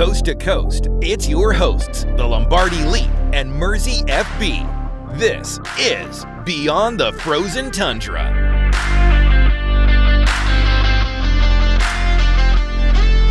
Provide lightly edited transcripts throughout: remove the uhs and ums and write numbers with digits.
coast to coast, it's your hosts, the Lombardi Leap and Mersey FB. This is Beyond the Frozen Tundra.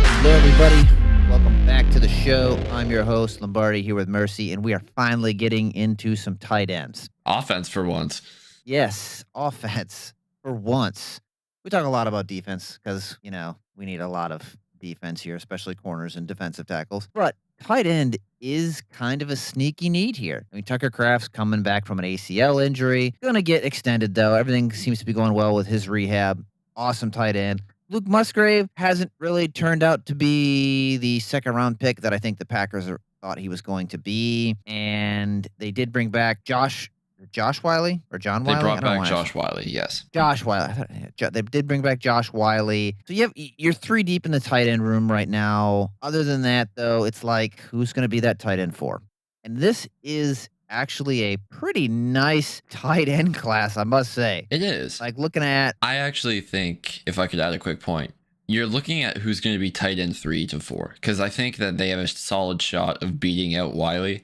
Hello, everybody. Welcome back to the show. I'm your host, Lombardi, here with Mersey, and we are finally getting into some tight ends. Offense for once. Yes, offense for once. We talk a lot about defense because, we need a lot of defense here, especially corners and defensive tackles. But tight end is kind of a sneaky need here. I mean, Tucker Kraft's coming back from an ACL injury. Going to get extended, though. Everything seems to be going well with his rehab. Awesome tight end. Luke Musgrave hasn't really turned out to be the second-round pick that I think the Packers thought he was going to be. And they did bring back Josh Whyle or John Whyle? They brought back Josh Whyle, yes. Josh Whyle. They did bring back Josh Whyle. So you're three deep in the tight end room right now. Other than that, though, it's like, who's going to be that tight end for? And this is actually a pretty nice tight end class, I must say. It is. Like looking at... I actually think, if I could add a quick point, you're looking at who's going to be tight end 3 to 4. Because I think that they have a solid shot of beating out Whyle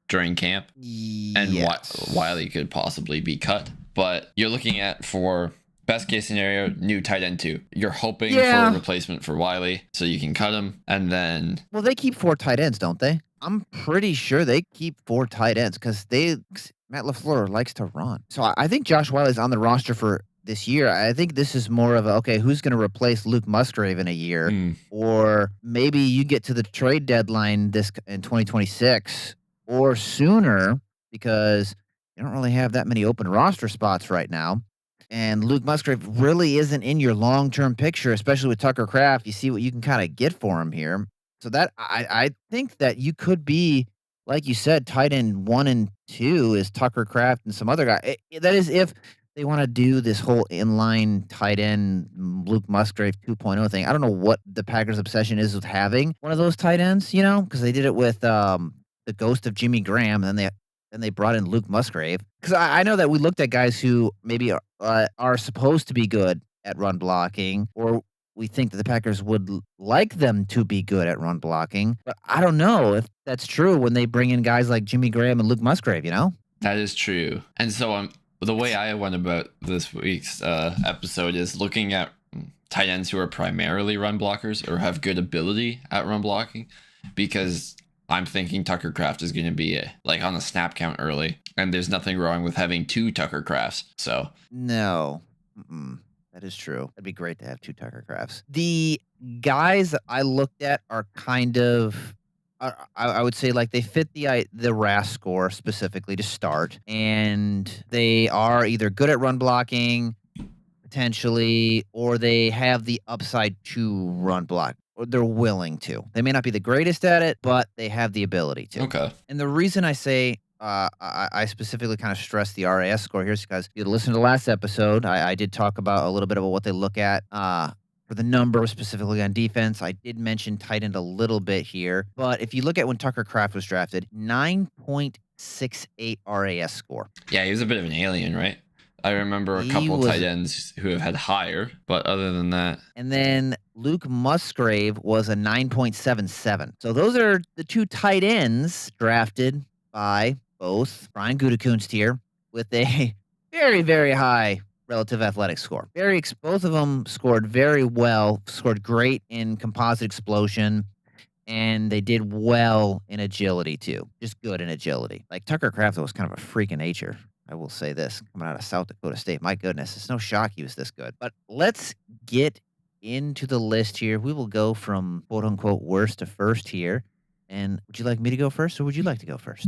during camp, and Whyle could possibly be cut. But you're looking at, for best case scenario, new tight end 2. You're hoping for a replacement for Whyle so you can cut him, and then... Well, they keep 4 tight ends, don't they? I'm pretty sure they keep 4 tight ends because Matt LaFleur likes to run. So I think Josh Whyle is on the roster for this year. I think this is more of who's going to replace Luke Musgrave in a year? Or maybe you get to the trade deadline in 2026 or sooner, because you don't really have that many open roster spots right now. And Luke Musgrave really isn't in your long-term picture, especially with Tucker Kraft. You see what you can kind of get for him here. So that I think that you could be, like you said, tight end 1 and 2 is Tucker Kraft and some other guy. That is if they want to do this whole inline tight end Luke Musgrave 2.0 thing. I don't know what the Packers' obsession is with having one of those tight ends, because they did it with the ghost of Jimmy Graham, and then they brought in Luke Musgrave. Because I know that we looked at guys who maybe are supposed to be good at run blocking, or we think that the Packers would like them to be good at run blocking. But I don't know if that's true when they bring in guys like Jimmy Graham and Luke Musgrave, That is true. And so the way I went about this week's episode is looking at tight ends who are primarily run blockers or have good ability at run blocking, because I'm thinking Tucker Kraft is going to be on the snap count early, and there's nothing wrong with having 2 Tucker Krafts. So no, that is true. That'd be great to have 2 Tucker Krafts. The guys that I looked at are kind of, I would say, like they fit the RAS score specifically to start, and they are either good at run blocking potentially, or they have the upside to run block. They're willing to. They may not be the greatest at it, but they have the ability to. Okay. And the reason I say I specifically kind of stress the RAS score here is because if you listen to the last episode, I did talk about a little bit about what they look at for the number specifically on defense. I did mention tight end a little bit here, but if you look at when Tucker Kraft was drafted, 9.68 RAS score. Yeah, he was a bit of an alien, right? I remember a couple tight ends who have had higher, but other than that. And then Luke Musgrave was a 9.77. So those are the 2 tight ends drafted by both Brian Gutekunst here with a very, very high relative athletic score. Both of them scored very well, scored great in composite explosion, and they did well in agility too. Just good in agility. Like Tucker Kraft was kind of a freak of nature. I will say this, coming out of South Dakota State. My goodness, it's no shock he was this good. But let's get into the list here. We will go from quote-unquote worst to first here. And would you like me to go first, or would you like to go first?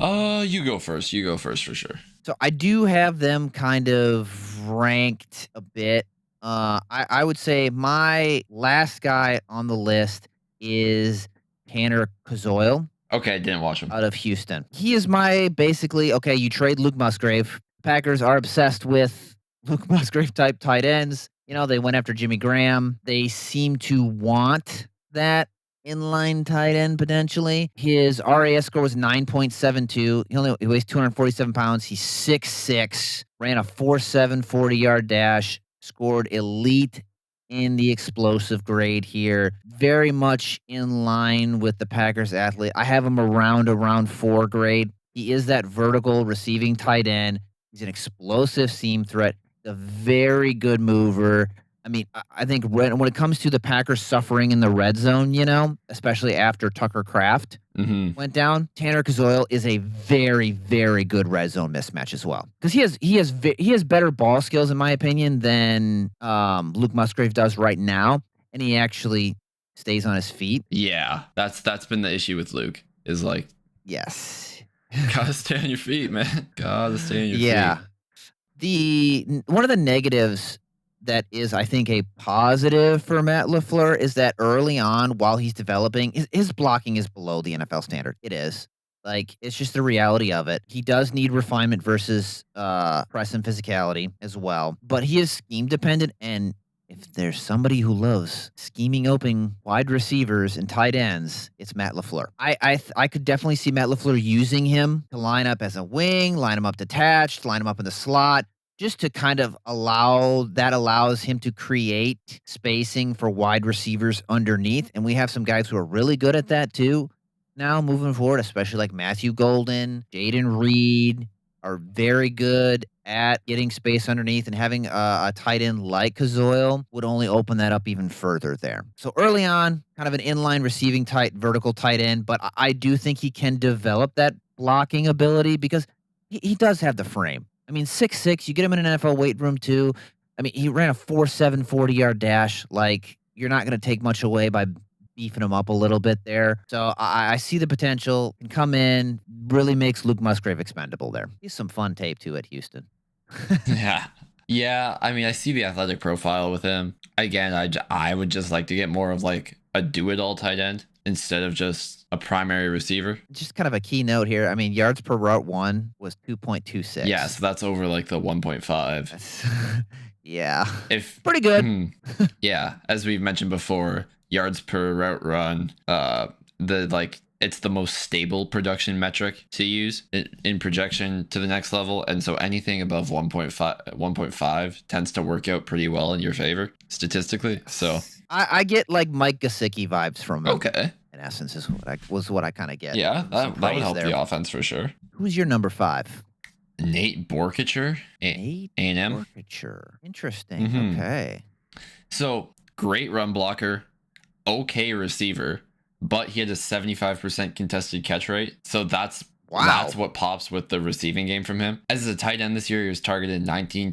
You go first. You go first for sure. So I do have them kind of ranked a bit. I would say my last guy on the list is Tanner Kazoil. Okay, I didn't watch him. Out of Houston. He is my you trade Luke Musgrave. Packers are obsessed with Luke Musgrave type tight ends. They went after Jimmy Graham. They seem to want that inline tight end potentially. His RAS score was 9.72. He weighs 247 pounds. He's 6'6", ran a 4.7 40-yard dash, scored elite in the explosive grade here. Very much in line with the Packers athlete. I have him around a round 4 grade. He is that vertical receiving tight end. He's an explosive seam threat, a very good mover. I mean, I think when it comes to the Packers suffering in the red zone, especially after Tucker Kraft went down, Tanner Kazoil is a very, very good red zone mismatch as well, because he has better ball skills in my opinion than Luke Musgrave does right now, and he actually stays on his feet. Yeah, that's been the issue with Luke. Is like, yes, gotta stay on your feet, man. Gotta stay on your feet. Yeah, one of the negatives that is, I think, a positive for Matt LaFleur is that early on, while he's developing, his blocking is below the NFL standard. It is. Like, it's just the reality of it. He does need refinement versus press and physicality as well. But he is scheme dependent, and if there's somebody who loves scheming open wide receivers and tight ends, it's Matt LaFleur. I could definitely see Matt LaFleur using him to line up as a wing, line him up detached, line him up in the slot, just to kind of allows him to create spacing for wide receivers underneath. And we have some guys who are really good at that too now moving forward, especially like Matthew Golden, Jaden Reed are very good at getting space underneath, and having a tight end like Kazoil would only open that up even further there. So early on, kind of an inline receiving vertical tight end, but I do think he can develop that blocking ability because he does have the frame. I mean, 6'6", you get him in an NFL weight room too. I mean, he ran a 4.7 40-yard dash. Like, you're not going to take much away by beefing him up a little bit there. So I see the potential. Can come in, really makes Luke Musgrave expendable there. He's some fun tape too at Houston. Yeah. I mean, I see the athletic profile with him. Again, I would just like to get more of like a do-it-all tight end instead of just a primary receiver. Just kind of a key note here. I mean, yards per route one was 2.26. Yeah, so that's over like the 1.5. Yeah. Pretty good. Yeah, as we've mentioned before, yards per route run, it's the most stable production metric to use in projection to the next level. And so anything above 1.5 tends to work out pretty well in your favor statistically. So I get like Mike Gesicki vibes from him. Okay. In essence, was what I kind of get. Yeah, that would help the offense for sure. Who's your number 5? Nate Borkacher, A&M. Borkacher. Interesting. Okay. So great run blocker, okay receiver, but he had a 75% contested catch rate. So that's what pops with the receiving game from him. As a tight end this year, he was targeted 22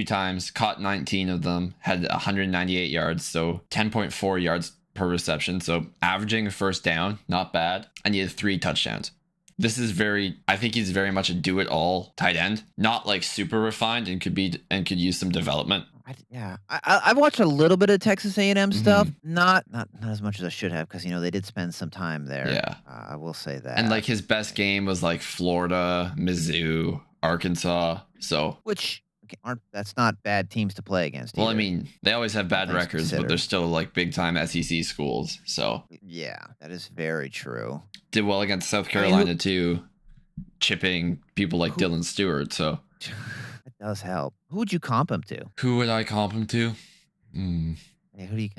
times, caught 19 of them, had 198 yards, so 10.4 yards per reception. So averaging a first down, not bad. And he had 3 touchdowns. I think he's very much a do-it-all tight end, not like super refined and could use some development. I've watched a little bit of Texas A&M stuff, not as much as I should have, because they did spend some time there. Yeah, I will say that. And like his best game was like Florida, Mizzou, Arkansas. So that's not bad teams to play against. Well, either. I mean, they always have bad records, but they're still like big time SEC schools. So yeah, that is very true. Did well against South Carolina too, chipping people like Dylan Stewart. So that does help. Who would you comp him to? Who would I comp him to? Hey,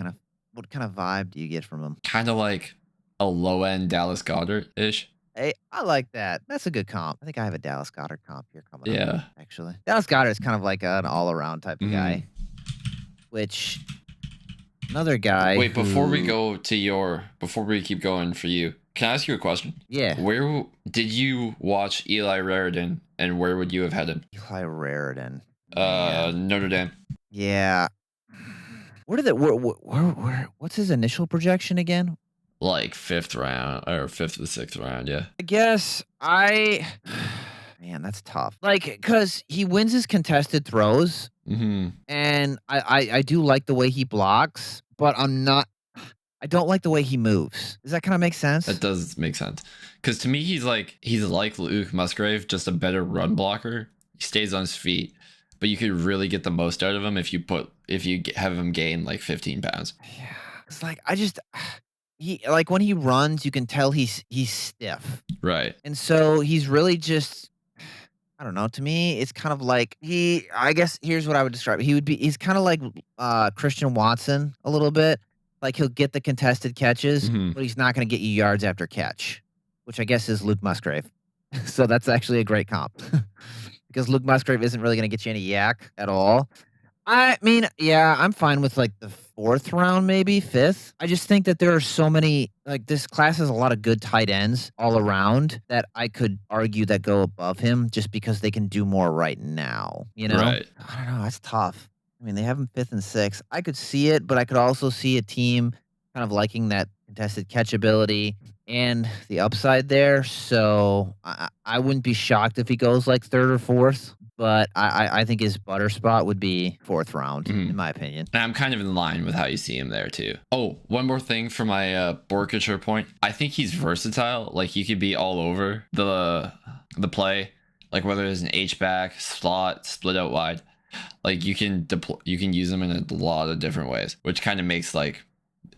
what kind of vibe do you get from him? Kind of like a low end Dallas Goedert ish. Hey, I like that. That's a good comp. I think I have a Dallas Goedert comp here coming up. Actually, Dallas Goedert is kind of like an all around type of guy. Which another guy. Wait, before we keep going for you, can I ask you a question? Yeah. Where did you watch Eli Raridan, and where would you have had him? Eli Raridan. Notre Dame. Yeah. What's his initial projection again? Like 5th round or 5th to 6th round, yeah. I guess man, that's tough. Like, because he wins his contested throws, and I do like the way he blocks, but I don't like the way he moves. Does that kind of make sense? That does make sense. Because to me, he's like Luke Musgrave, just a better run blocker. He stays on his feet, but you could really get the most out of him if you have him gain like 15 pounds. Yeah, it's like when he runs, you can tell he's stiff. Right. And so he's really just, I I don't know. To me, it's kind of like I guess here's what I would describe. He's kind of like Christian Watson a little bit. Like he'll get the contested catches, Mhm. but he's not going to get you yards after catch, which I guess is Luke Musgrave. So that's actually a great comp because Luke Musgrave isn't really going to get you any yak at all. I mean, yeah, I'm fine with like the 4th round, maybe 5th. I just think that there are so many, like this class has a lot of good tight ends all around that I could argue that go above him just because they can do more right now. You know, Right. I don't know. That's tough. I mean, they have him 5th and 6th. I could see it, but I could also see a team kind of liking that contested catch ability and the upside there. So I wouldn't be shocked if he goes like 3rd or 4th. But I think his butter spot would be 4th round, in my opinion. And I'm kind of in line with how you see him there too. Oh, one more thing for my Borkature point. I think he's versatile. Like you could be all over the play, like whether it's an H-back, slot, split out wide. Like you can use him in a lot of different ways, which kind of makes like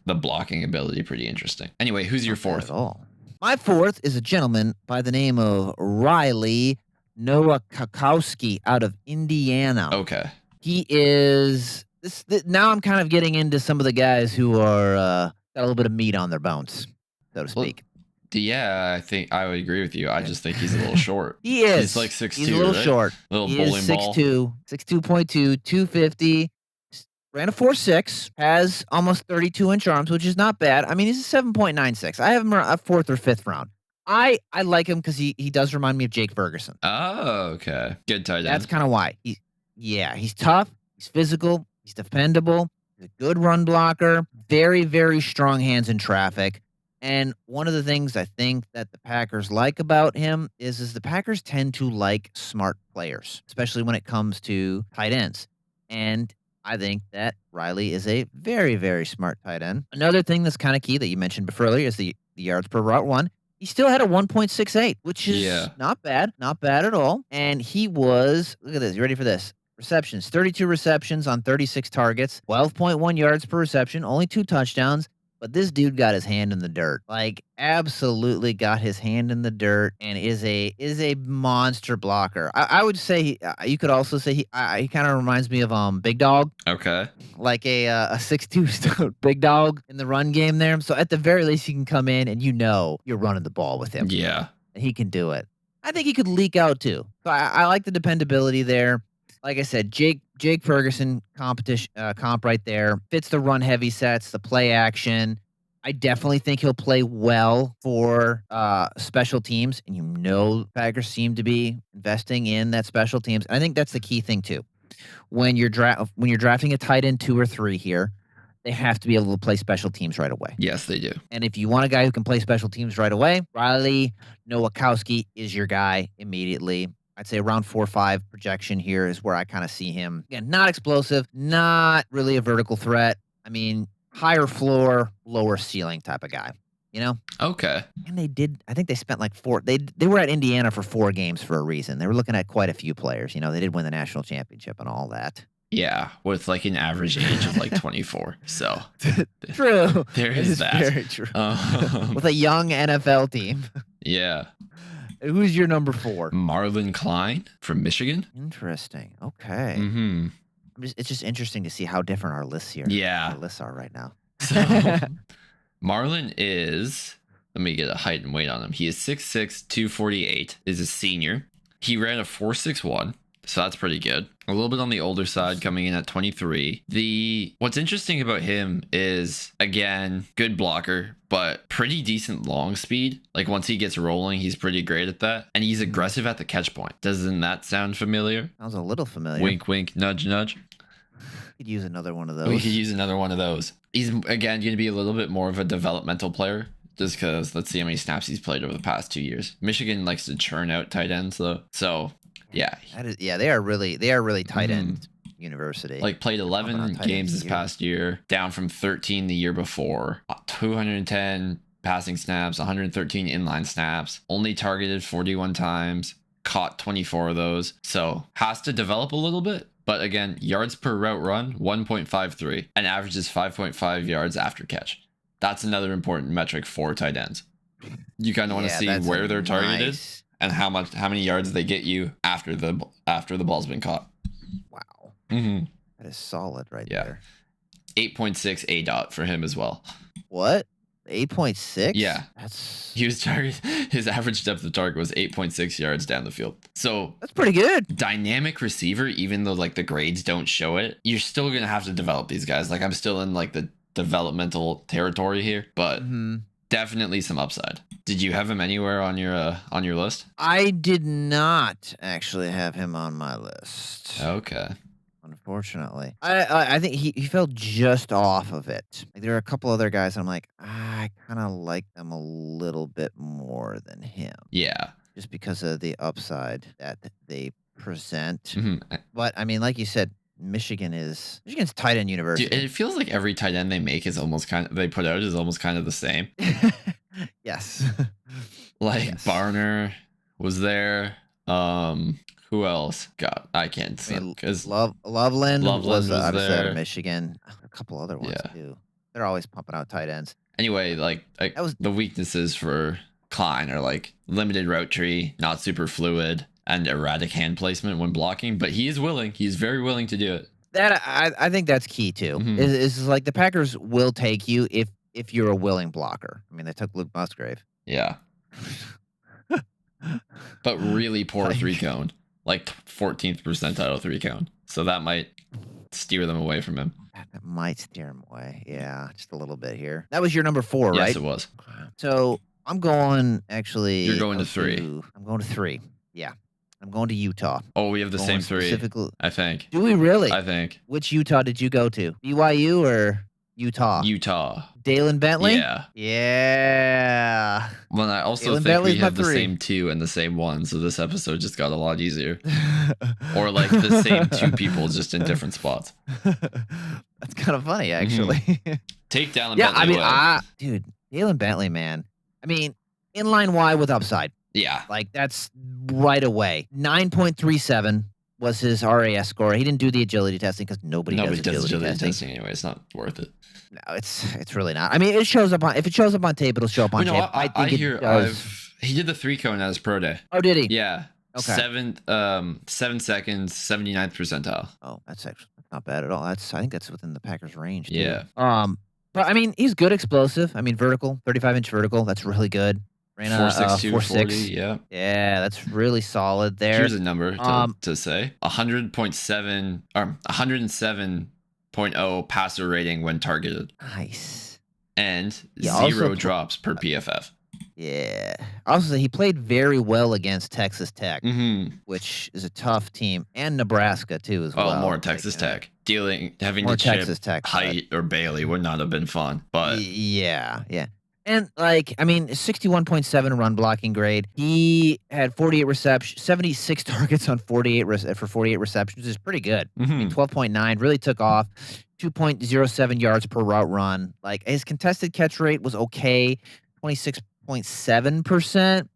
the blocking ability pretty interesting. Anyway, who's your 4th? At all. My 4th is a gentleman by the name of Riley Nowakowski out of Indiana. Okay. He is now I'm kind of getting into some of the guys who are got a little bit of meat on their bones, so to speak. Yeah, I think I would agree with you. I just think he's a little short. He is. He's like 6'2", He's a little right? short. Little He bowling is ball. 6'2", 6'2.2", 250. Ran a 4.6, has almost 32-inch arms, which is not bad. I mean, he's a 7.96. I have him a 4th or 5th round. I like him because he does remind me of Jake Ferguson. Oh, okay. Good tight end. That's kind of why. He's tough. He's physical. He's defendable. He's a good run blocker. Very, very strong hands in traffic. And one of the things I think that the Packers like about him is the Packers tend to like smart players, especially when it comes to tight ends. And I think that Riley is a very, very smart tight end. Another thing that's kind of key that you mentioned before earlier is the yards per route run. He still had a 1.68, which is not bad at all. And he was, look at this, you ready for this? Receptions, 32 receptions on 36 targets, 12.1 yards per reception, only 2 touchdowns. But this dude got his hand in the dirt, like absolutely got his hand in the dirt, and is a monster blocker. I would say you could also say he kind of reminds me of Big Dog. Okay. Like a 6'2" Big Dog in the run game there. So at the very least, he can come in and you're running the ball with him. Yeah. And he can do it. I think he could leak out too. So I like the dependability there. Like I said, Jake Ferguson comp right there. Fits the run heavy sets, the play action. I definitely think he'll play well for special teams, and Packers seem to be investing in that special teams. I think that's the key thing too. When you're drafting a tight end 2 or 3 here, they have to be able to play special teams right away. Yes, they do. And if you want a guy who can play special teams right away, Riley Nowakowski is your guy immediately. I'd say around 4-5 projection here is where I kind of see him. Again, not explosive, not really a vertical threat. I mean, higher floor, lower ceiling type of guy, Okay. And I think they spent like they were at Indiana for 4 games for a reason. They were looking at quite a few players. They did win the national championship and all that. Yeah, with like an average age of like 24. So true. There It is that. Very true. With a young NFL team. Yeah. Who's your number 4? Marlon Klein from Michigan. Interesting. Okay. Mm-hmm. It's just interesting to see how different our lists here. Yeah. Our lists are right now. So Marlon is, let me get a height and weight on him. He is 6'6", 248, is a senior. He ran a 4.61, so that's pretty good. A little bit on the older side, coming in at 23. What's interesting about him is, again, good blocker, but pretty decent long speed. Like once he gets rolling, he's pretty great at that. And he's aggressive at the catch point. Doesn't that sound familiar? Sounds a little familiar. Wink, wink, nudge, nudge. We could use another one of those. We could use another one of those. He's, again, going to be a little bit more of a developmental player. Just because, let's see how many snaps he's played over the past 2 years. Michigan likes to churn out tight ends, though. So, yeah. They are really tight end university. Like played 11 games this past year, down from 13 the year before. 210 passing snaps, 113 inline snaps. Only targeted 41 times, caught 24 of those. So, has to develop a little bit. But again, yards per route run, 1.53, and averages 5.5 yards after catch. That's another important metric for tight ends. You kind of want to see where they're targeted. and how many yards they get you after the ball's been caught. Wow. Mm-hmm. That is solid right Yeah. there. 8.6 ADOT for him as well. What? 8.6? Yeah. That's His average depth of target was 8.6 yards down the field. So pretty good. dynamic receiver, even though like the grades don't show it, you're still gonna have to develop these guys. Like I'm still in like the developmental territory here, but definitely some upside. Did you have him anywhere on your list? I did not actually have him on my list. Okay. Unfortunately, I think he fell just off of it. Like, there are a couple other guys, and I'm like, I kind of like them a little bit more than him, Yeah. just because of the upside that they present. Mm-hmm. But I mean, like you said, Michigan's tight end university. Dude, it feels like every tight end they make is almost they put out is almost kind of the same. Yes. Like Yes. Barner was there. Who else? God, I can't say because Loveland was was obviously out there. of Michigan. A couple other ones Yeah. too. They're always pumping out tight ends. anyway, like That was the weaknesses for Klein are like limited route tree, not super fluid, and erratic hand placement when blocking. But he is willing. He's very willing to do it. that. I think that's key too. Mhm. Is like the Packers will take you if you're a willing blocker. I mean, they took Luke Musgrave. Yeah, but really poor Like- 3-cone, like 14th percentile 3-cone. So that might steer them away from him. That might steer him away. Yeah, just a little bit here. That was your number 4, Yes, right? it was. So I'm going actually. You're going to 3. I'm going to 3. Yeah, I'm going to Utah. Oh, we have the Going same 3. Specifically, I think. do we really? I think Which Utah did you go to? BYU or Utah? Utah. Dalen Bentley? Yeah. Yeah. Well, I also Jalen think Bentley's we my have the 3. same 2 and the same 1, so this episode just got a lot easier. Or like the same 2 people, just in different spots. That's kind of funny, actually. Take Dallin Yeah, Bentley I mean, away. dude, Dalen Bentley, man. I mean, inline Y with upside. Yeah. Like, that's right away. 9.37 was his RAS score. He didn't do the agility testing because nobody Nobody does does agility agility testing. testing anyway. It's not worth it. No, it's really not. I mean, it shows up on if it shows up on tape, it'll show up on Well, no, tape. I think hear it does. he did the 3-cone at his pro day. Oh, did he? Yeah. Okay. 7 seconds, 79th percentile. Oh, that's actually not bad at all. I think that's within the Packers' range. Too. Yeah. But I mean, he's good explosive. I mean, vertical, 35-inch vertical. That's really good. Ran a 4.62, 4.6. 40. Yeah. Yeah, that's really solid there. Here's a number Um, to say 100.7 or 107.0 passer rating when targeted, Nice. and He also 0 pl- drops per PFF. Yeah. Also, he played very well against Texas Tech, Mm-hmm. which is a tough team, and Nebraska too as Oh, well. more Like, Texas you know, Tech. Having More to chip Texas Tech. but- Height or Bailey would not have been fun, but Yeah. And like, I mean, 61.7 run blocking grade. He had 48 receptions, 76 targets on 48 for 48 receptions, which is pretty good. I mean, mhm. 12.9 really took off. 2.07 yards per route run. Like, his contested catch rate was okay, 26.7%,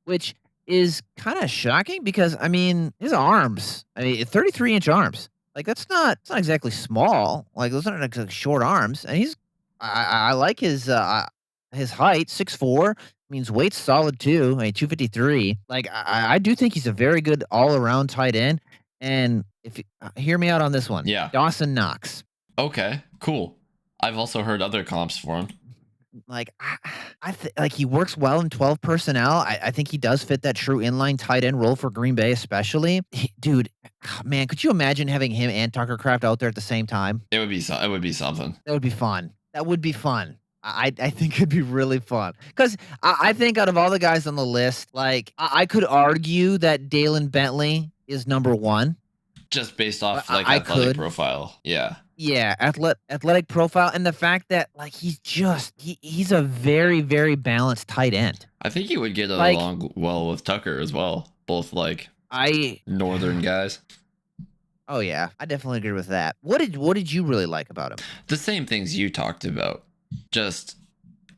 which is kind of shocking because I mean, his arms. I mean, 33-inch arms. Like, it's not exactly small. Like, those aren't like short arms. And I like his height, 6'4", means weight's solid too. I mean, 253. Like, I do think he's a very good all-around tight end. And if hear me out on this one. Yeah. Dawson Knox. Okay, cool. I've also heard other comps for him. Like, like he works well in 12 personnel. I think he does fit that true inline tight end role for Green Bay, especially. Dude, man, could you imagine having him and Tucker Kraft out there at the same time? It would be something. That would be fun. That would be fun. I think it'd be really fun. Because I think out of all the guys on the list, like, I could argue that Dalen Bentley is number 1. Just based off I- like I athletic could. profile. Yeah. Yeah, athletic profile, and the fact that like he's a very, very balanced tight end. I think he would get Like- along well with Tucker as well. Both like I northern guys. Oh yeah, I definitely agree with that. What did you really like about him? The same things you talked about. Just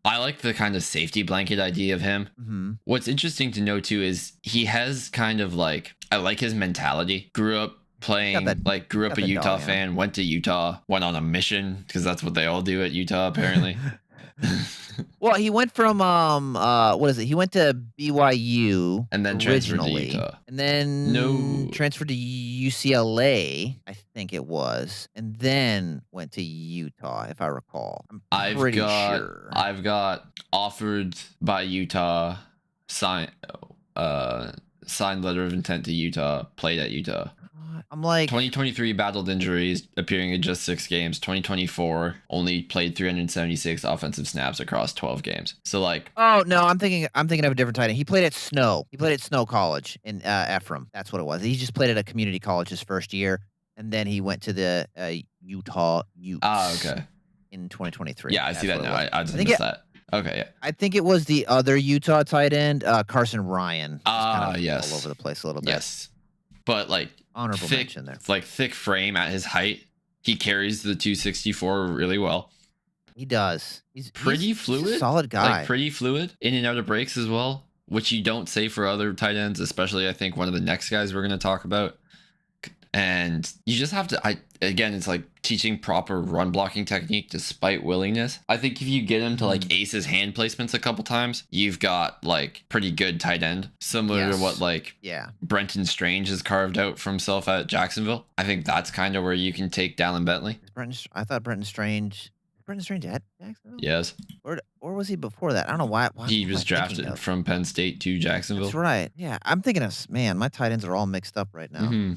I like the kind of safety blanket idea of him. Mm-hmm. What's interesting to know too is he has kind of like I like his mentality. Grew up playing got a the Utah dog, yeah. fan, went to Utah, went on a mission because that's what they all do at Utah apparently. Well, he went from what is it? He went to BYU And then transferred to originally, Utah. and then No. transferred to UCLA, I think it was, and then went to Utah, if I recall. I'm pretty sure. I've got offered by Utah, signed letter of intent to Utah, played at Utah. I'm like 2023 battled injuries, appearing in just 6 games. 2024 only played 376 offensive snaps across 12 games. So like, oh no, I'm thinking of a different tight end. He played at Snow. He played at Snow College in Ephraim. That's what it was. He just played at a community college his first year, and then he went to the Utah Utes. Okay. In 2023. Yeah, I see that now. I just think missed that. Okay, yeah. I think it was the other Utah tight end, Carson Ryan. Yes. All over the place a little bit. Yes. But like honorable mention there. Like thick frame at his height. He carries the 264 really well. He does. He's pretty fluid. He's a solid guy. Like pretty fluid in and out of breaks as well, which you don't say for other tight ends, especially I think one of the next guys we're going to talk about. And you just have to, again, it's like teaching proper run blocking technique despite willingness. I think if you get him to like ace his hand placements a couple times, you've got like pretty good tight end, similar to what like Brenton Strange has carved out for himself at Jacksonville. I think that's kind of where you can take Dallin Bentley. I thought Brenton Strange at Jacksonville? Yes. Or was he before that? I don't know why he was drafted from Penn State to Jacksonville. That's right. Yeah, I'm thinking of, man, my tight ends are all mixed up right now.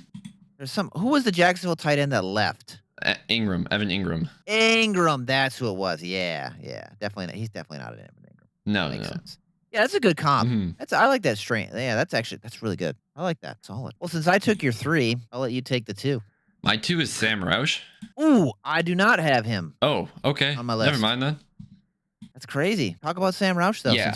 There's who was the Jacksonville tight end that left? Evan Ingram. Ingram, that's who it was. Yeah. Definitely not. He's definitely not an Evan Ingram. No, makes sense. Yeah, that's a good comp. I like that strength. Yeah, that's really good. I like that. Solid. Well, since I took your 3, I'll let you take the 2. My 2 is Sam Roush. Ooh, I do not have him. Oh, okay. On my list. Never mind then. That's crazy. Talk about Sam Roush though. Yeah.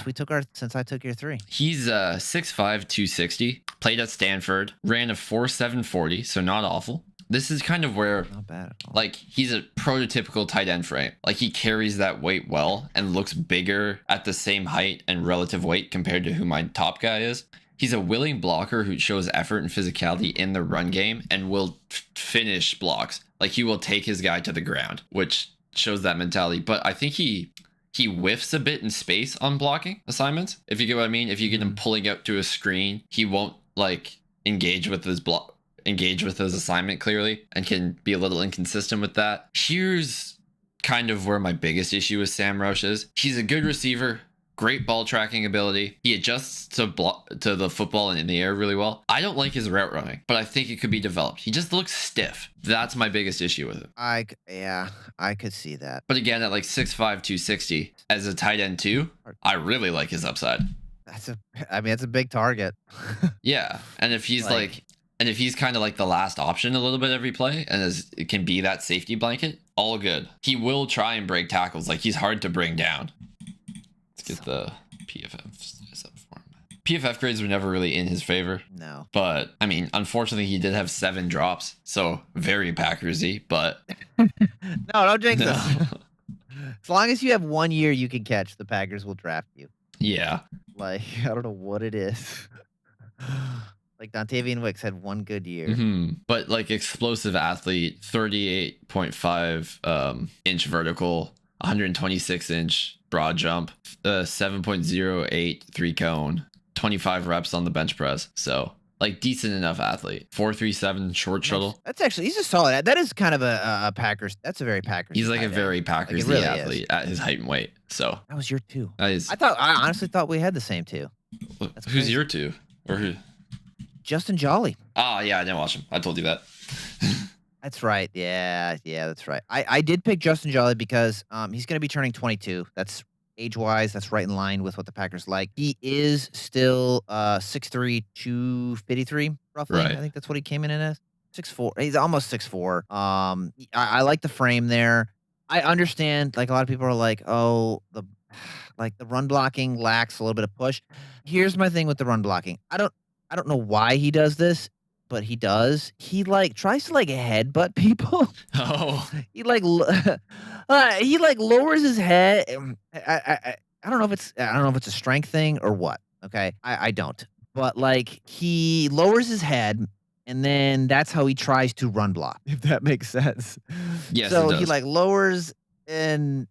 Since I took your 3. He's 6'5", 260. Played at Stanford. Ran a 4.7 40, so not awful. This is kind of where, not bad at all. Like, he's a prototypical tight end frame. Like, he carries that weight well and looks bigger at the same height and relative weight compared to who my top guy is. He's a willing blocker who shows effort and physicality in the run game and will finish blocks. Like, he will take his guy to the ground, which shows that mentality. But I think he whiffs a bit in space on blocking assignments, if you get what I mean. If you get him pulling up to a screen, he won't like engage with his assignment clearly and can be a little inconsistent with that. Here's kind of where my biggest issue with Sam Roush is. He's a good receiver, great ball tracking ability. He adjusts to the football and in the air really well. I don't like his route running, but I think it could be developed. He just looks stiff. That's my biggest issue with him. I could see that. But again, at like 6'5", 260 as a tight end too, I really like his upside. That's a big target. Yeah, and if he's if he's kind of like the last option a little bit every play, and it can be that safety blanket, all good. He will try and break tackles. Like, he's hard to bring down. Let's get the PFF up for him. PFF grades were never really in his favor. No. But, I mean, unfortunately, he did have 7 drops, so very Packers-y, but... No, don't jinx this. As long as you have 1 year you can catch, the Packers will draft you. Yeah. Like, I don't know what it is. Like, Dontavian Wicks had 1 good year. But, like, explosive athlete, 38.5 inch vertical, 126-inch broad jump, 7.08 3-cone, 25 reps on the bench press. So, like, decent enough athlete. 4.37 short shuttle. That's actually, he's a solid. That is kind of a Packers. That's a very Packers. He's like a very Packers really athlete at his height and weight. So that was your 2. I honestly thought we had the same 2. Who's your 2? Or who? Justin Jolly. Oh, yeah, I didn't watch him. I told you that. That's right. Yeah, that's right. I did pick Justin Jolly because he's going to be turning 22. That's age-wise, that's right in line with what the Packers like. He is still 6'3", 253, roughly. Right. I think that's what he came in as. 6'4". He's almost 6'4". I like the frame there. I understand, like, a lot of people are like, oh, the run blocking lacks a little bit of push. Here's my thing with the run blocking. I don't know why he does this, but he does. He tries to headbutt people. Oh. He lowers his head. I don't know if it's a strength thing or what. Okay, I don't. But he lowers his head, and then that's how he tries to run block. If that makes sense. Yes. So it does. he lowers and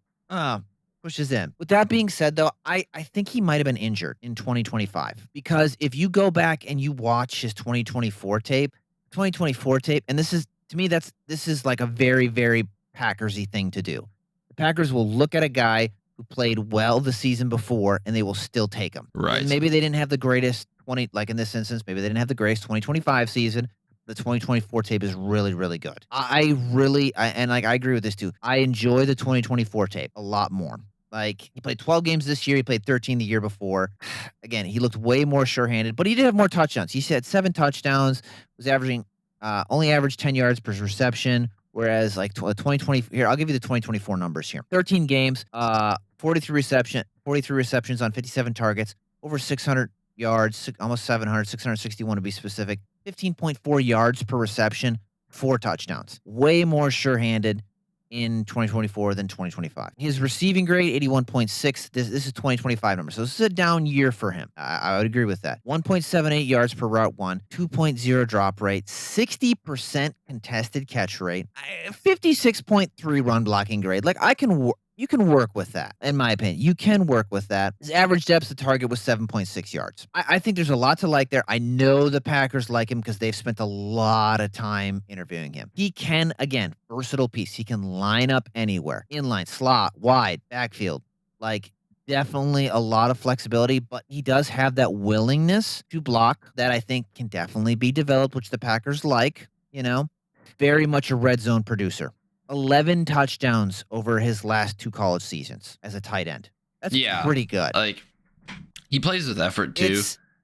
Pushes in. With that being said, though, I think he might have been injured in 2025 because if you go back and you watch his 2024 tape, and this is to me this is like a very very Packersy thing to do. The Packers will look at a guy who played well the season before and they will still take him. Right. And maybe they didn't have the greatest like in this instance, maybe they didn't have the greatest 2025 season. The 2024 tape is really, really good. I agree with this too. I enjoy the 2024 tape a lot more. Like, he played 12 games this year. He played 13 the year before. Again, he looked way more sure-handed, but he did have more touchdowns. He had 7 touchdowns, was only averaged 10 yards per reception, whereas like 2020 here, I'll give you the 2024 numbers here. 13 games, 43 receptions on 57 targets, over 600 yards, almost 700, 661 to be specific. 15.4 yards per reception, 4 touchdowns. Way more sure-handed in 2024 than 2025. His receiving grade, 81.6. This is 2025 numbers. So this is a down year for him. I would agree with that. 1.78 yards per route one, 2.0 drop rate, 60% contested catch rate, 56.3 run blocking grade. Like, you can work with that, in my opinion. You can work with that. His average depth of target was 7.6 yards. I think there's a lot to like there. I know the Packers like him because they've spent a lot of time interviewing him. He can, again, versatile piece. He can line up anywhere. Inline, slot, wide, backfield. Like, definitely a lot of flexibility, but he does have that willingness to block that I think can definitely be developed, which the Packers like, Very much a red zone producer. 11 touchdowns over his last 2 college seasons as a tight end. That's pretty good. Like, he plays with effort too.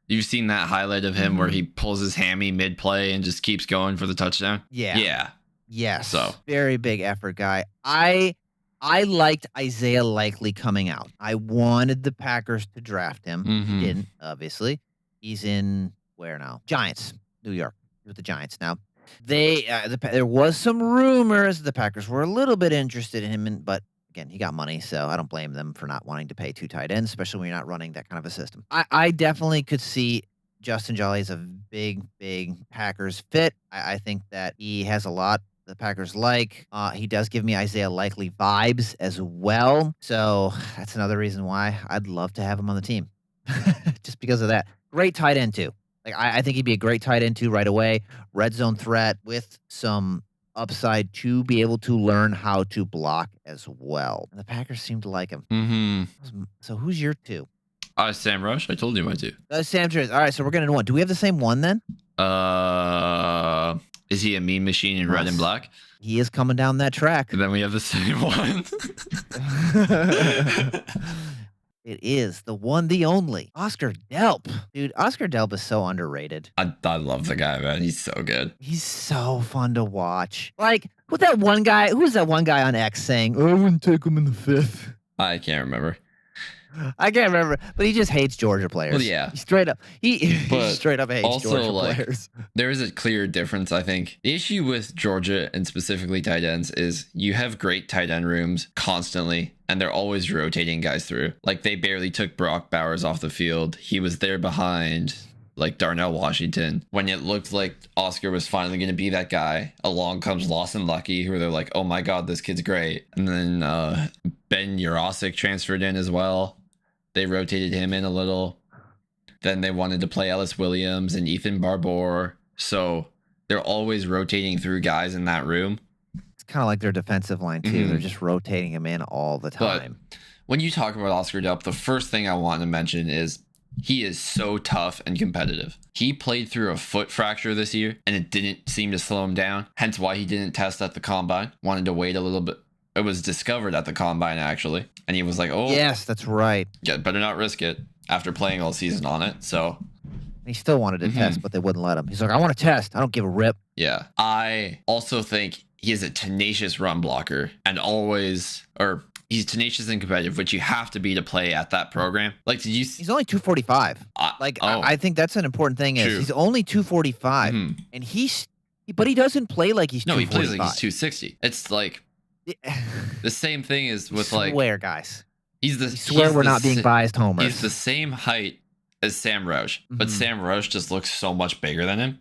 You've seen that highlight of him where he pulls his hammy mid-play and just keeps going for the touchdown? Yeah. Yes. So, very big effort guy. I liked Isaiah Likely coming out. I wanted the Packers to draft him. He didn't, obviously. He's in where now? Giants, New York. He's with the Giants now. There was some rumors the Packers were a little bit interested in him, but again, he got money, so I don't blame them for not wanting to pay 2 tight ends, especially when you're not running that kind of a system. I definitely could see Justin Jolly as a big, big Packers fit. I think that he has a lot the Packers like. He does give me Isaiah Likely vibes as well, so that's another reason why I'd love to have him on the team, just because of that. Great tight end too. Like, I think he'd be a great tight end too right away. Red zone threat with some upside to be able to learn how to block as well. And the Packers seem to like him. So who's your 2? Sam Rush. I told you my 2. Sam Rush. All right, so we're going to 1. Do we have the same one then? Is he a mean machine in red and black? He is coming down that track. And then we have the same one. It is the one, the only Oscar Delp. Dude, Oscar Delp is so underrated. I love the guy, man. He's so good. He's so fun to watch. Like, who's that one guy on X saying, I wouldn't take him in the 5th? I can't remember. I can't remember, but he just hates Georgia players. Well, yeah. He straight up hates Georgia players. There is a clear difference, I think. The issue with Georgia and specifically tight ends is you have great tight end rooms constantly, and they're always rotating guys through. Like, they barely took Brock Bowers off the field. He was there behind, like, Darnell Washington. When it looked like Oscar was finally going to be that guy, along comes Lawson Lucky, who they're like, oh my God, this kid's great. And then Ben Yurosek transferred in as well. They rotated him in a little. Then they wanted to play Ellis Williams and Ethan Barbour. So they're always rotating through guys in that room. It's kind of like their defensive line, too. They're just rotating him in all the time. But when you talk about Oscar Delp, the first thing I want to mention is he is so tough and competitive. He played through a foot fracture this year, and it didn't seem to slow him down. Hence why he didn't test at the combine. Wanted to wait a little bit. It was discovered at the combine, actually. And he was like, oh. Yes, that's right. Yeah, better not risk it after playing all season on it. So he still wanted to test, but they wouldn't let him. He's like, I want to test. I don't give a rip. Yeah. I also think he is a tenacious run blocker and he's tenacious and competitive, which you have to be to play at that program. Like, did you? He's only 245. I think that's an important thing. Is he's only 245, and but he doesn't play like he's 245. No, he plays like he's 260. It's like the same thing is with like. Swear, guys. We're not being biased homers. He's the same height as Sam Roche, but Sam Roche just looks so much bigger than him.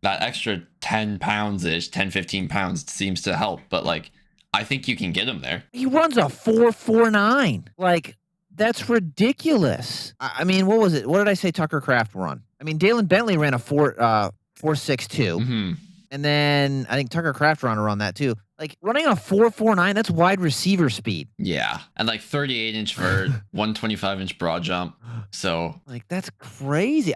That extra 10 pounds-ish, 10, 15 pounds seems to help, but like. I think you can get him there. He runs a 4.49. Like, that's ridiculous. I mean, what was it? What did I say Tucker Kraft run? I mean, Dalen Bentley ran a 4.62. Mm-hmm. And then I think Tucker Kraft ran around that too. Like, running a 4.49, that's wide receiver speed. Yeah. And like 38-inch vert, 125-inch broad jump. So like, that's crazy.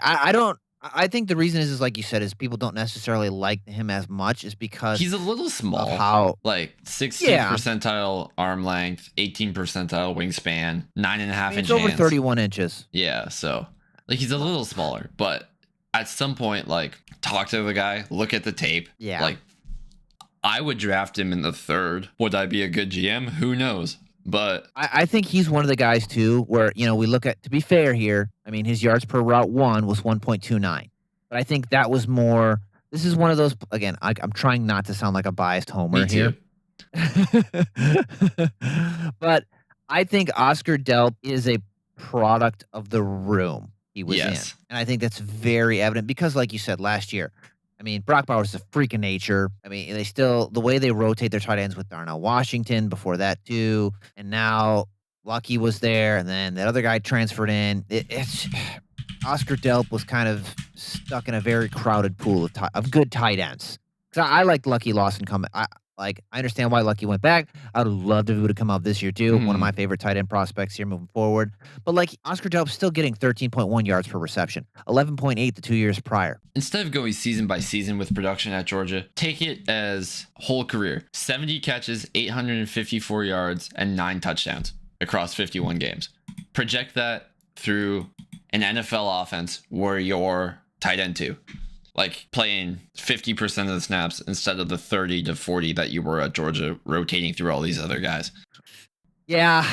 I think the reason is like you said, is people don't necessarily like him as much is because he's a little small. How like 16th percentile arm length, 18th percentile wingspan, 9.5 inch it's over hands. 31 inches. Yeah, so like he's a little smaller, but at some point, like talk to the guy, look at the tape. Yeah. Like I would draft him in the 3rd. Would I be a good GM? Who knows? But I think he's one of the guys too, where, you know, we look at, to be fair here, I mean, his yards per route one was 1.29. But I think that was more, this is one of those, again, I'm trying not to sound like a biased homer here. But I think Oscar Delp is a product of the room he was in. And I think that's very evident because, like you said, last year, I mean, Brock Bowers is a freak of nature. I mean, they still, the way they rotate their tight ends with Darnell Washington before that too. And now Lucky was there, and then that other guy transferred in. It's Oscar Delp was kind of stuck in a very crowded pool of good tight ends. Because I liked Lucky Lawson coming. I understand why Lucky went back. I would love if he would have come out this year too. One of my favorite tight end prospects here moving forward. But like Oscar Delp's still getting 13.1 yards per reception, 11.8 the 2 years prior. Instead of going season by season with production at Georgia, take it as whole career. 70 catches, 854 yards, and 9 touchdowns across 51 games. Project that through an NFL offense where you're tight end 2. Like playing 50% of the snaps instead of the 30 to 40 that you were at Georgia, rotating through all these other guys. Yeah,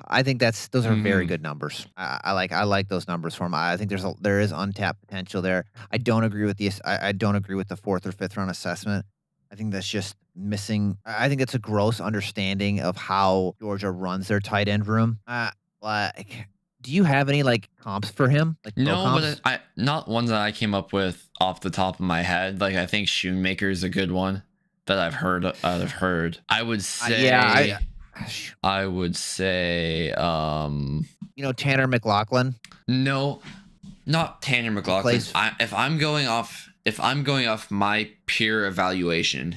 I think those are very good numbers. I like those numbers for him. I think there is untapped potential there. I don't agree with the 4th or 5th round assessment. I think that's just missing. I think it's a gross understanding of how Georgia runs their tight end room. Do you have any like comps for him? Like no, but not ones that I came up with off the top of my head. Like I think Schoonmaker is a good one that I've heard. I would say. I would say. Tanner McLaughlin. No, not Tanner McLaughlin. If I'm going off my pure evaluation.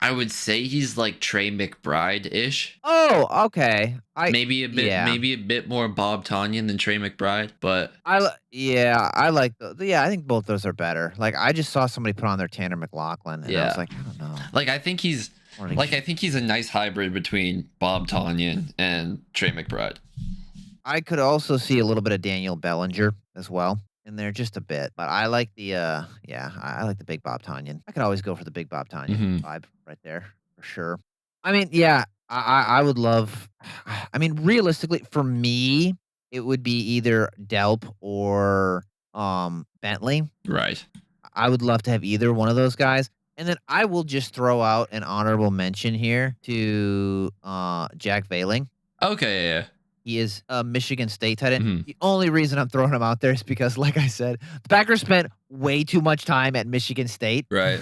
I would say he's like Trey McBride-ish. Oh, okay. Maybe a bit more Bob Tonyan than Trey McBride, but I like I think both those are better. Like I just saw somebody put on their Tanner McLaughlin, and I was like, I don't know. Like I think he's a nice hybrid between Bob Tonyan and Trey McBride. I could also see a little bit of Daniel Bellinger as well in there, just a bit. But I like I like the big Bob Tonyan. I could always go for the big Bob Tonyan vibe right there for sure. I mean, I would love. I mean, realistically, for me, it would be either Delp or Bentley. Right. I would love to have either one of those guys. And then I will just throw out an honorable mention here to Jack Veiling. Okay, yeah. He is a Michigan State tight end. The only reason I'm throwing him out there is because, like I said, the Packers spent way too much time at Michigan State. Right.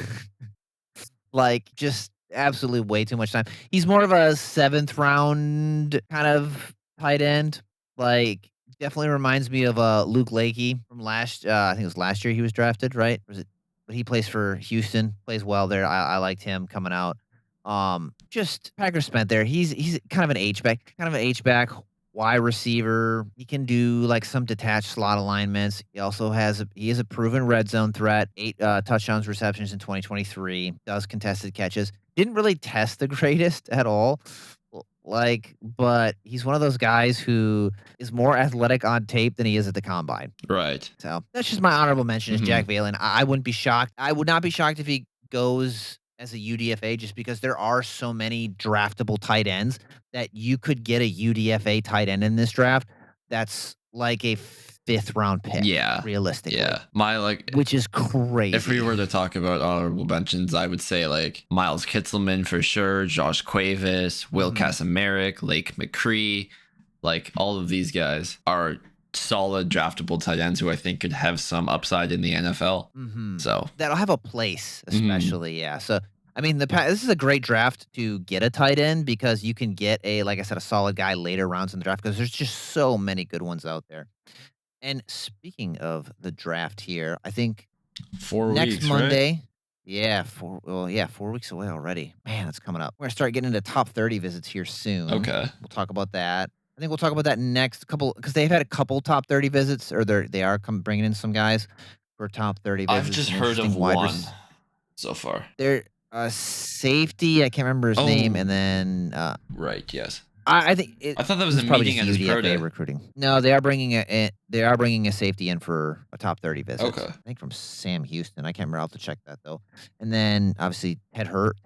Like, just absolutely way too much time. He's more of a 7th round kind of tight end. Like, definitely reminds me of Luke Lakey from I think it was last year he was drafted, right? But he plays for Houston, plays well there. I liked him coming out. Just Packers spent there. He's kind of an H-back, wide receiver. He can do like some detached slot alignments. He also is a proven red zone threat. 8 touchdowns receptions in 2023. Does contested catches. Didn't really test the greatest at all. But he's one of those guys who is more athletic on tape than he is at the combine. Right. So that's just my honorable mention is Jack Veiling. I wouldn't be shocked. I would not be shocked if he goes as a UDFA just because there are so many draftable tight ends that you could get a UDFA tight end in this draft that's like a 5th round pick. Yeah. Realistically. Yeah. Which is crazy. If we were to talk about honorable mentions, I would say like Miles Kitzelman for sure, Josh Cuevas, Will Kaczmarek, Lake McCree. Like all of these guys are solid draftable tight ends who I think could have some upside in the NFL. So that'll have a place, especially. Yeah. So I mean, this is a great draft to get a tight end because you can get like I said, a solid guy later rounds in the draft because there's just so many good ones out there. And speaking of the draft here, I think 4 next weeks, Monday. right? Yeah, 4 weeks away already. Man, it's coming up. We're gonna start getting into top 30 visits here soon. Okay. We'll talk about that. I think we'll talk about that next couple because they've had a couple top 30 visits, or they are bringing in some guys for top 30 visits. I've just heard of one so far. They're safety. I can't remember his name, and then right. Yes. I think I thought that was a probably meeting at just his pro day. recruiting. No, they are bringing a safety in for a top 30 visit. Okay. I think from Sam Houston. I can't remember. I'll have to check that though. And then obviously Ted Hurst,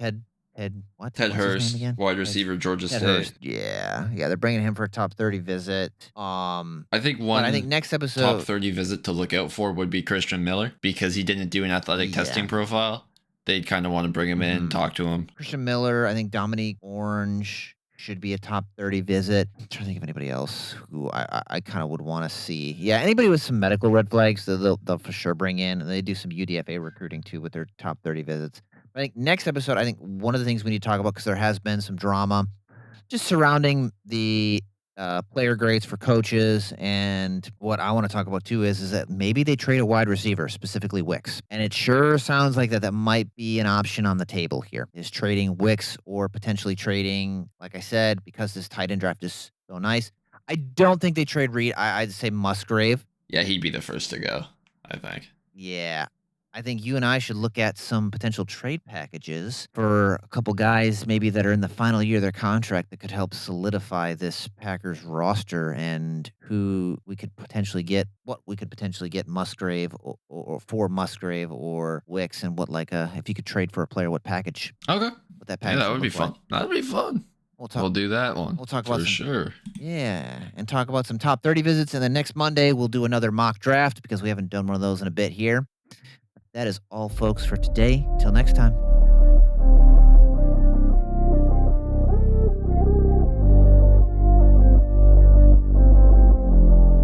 wide receiver, Georgia State. Hurst. Yeah, they're bringing him for a top 30 visit. I think next episode top 30 visit to look out for would be Christian Miller because he didn't do an athletic testing profile. They'd kind of want to bring him in, talk to him. Christian Miller, I think Dominique Orange should be a top 30 visit. I'm trying to think of anybody else who I kind of would want to see. Yeah, anybody with some medical red flags, they'll for sure bring in. And they do some UDFA recruiting too with their top 30 visits. I think next episode, I think one of the things we need to talk about, because there has been some drama just surrounding the player grades for coaches. And what I want to talk about too is that maybe they trade a wide receiver, specifically Wicks. And it sure sounds like that might be an option on the table here, is trading Wicks or potentially trading, like I said, because this tight end draft is so nice. I don't think they trade Reed. I'd say Musgrave. Yeah, he'd be the first to go, I think. Yeah. I think you and I should look at some potential trade packages for a couple guys maybe that are in the final year of their contract that could help solidify this Packers roster and who we could potentially get, Musgrave or for Musgrave or Wicks, and if you could trade for a player, what package? Okay. What that package that would be fun. Like. That would be fun. We'll do that one. We'll talk about sure. Yeah, and talk about some top 30 visits, and then next Monday we'll do another mock draft because we haven't done one of those in a bit here. That is all, folks, for today. Till next time.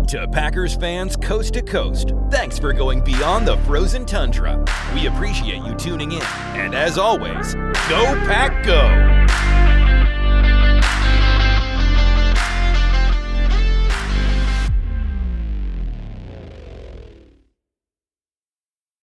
To Packers fans coast to coast, thanks for going beyond the frozen tundra. We appreciate you tuning in. And as always, go Pack Go!